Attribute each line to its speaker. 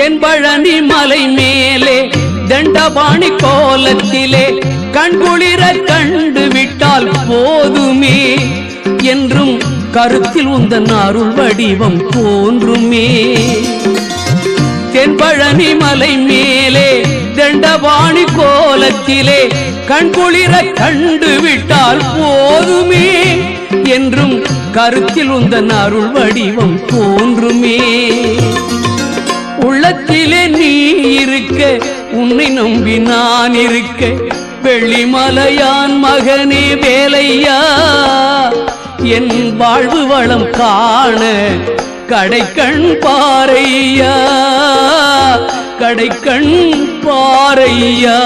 Speaker 1: தென்பழனி மலை மேலே தண்டபாணி கோலத்திலே கண்குளிர கண்டு விட்டால் போதுமே என்றும் கருத்தில் உந்தன் அருள் வடிவம் தோன்றுமே. தென்பழனி மலை மேலே தண்டபாணி கோலத்திலே கண்குளிர கண்டு விட்டால் போதுமே என்றும் கருத்தில் உந்தன் அருள் வடிவம் தோன்றுமே. உள்ளத்திலே நீ இருக்க உன்னை நம்பி நான் இருக்க வெள்ளிமலையான் மகனே வேலையா என் வாழ்வு வளம் காண கடைக்கண் பாரையா கடைக்கண் பாரையா.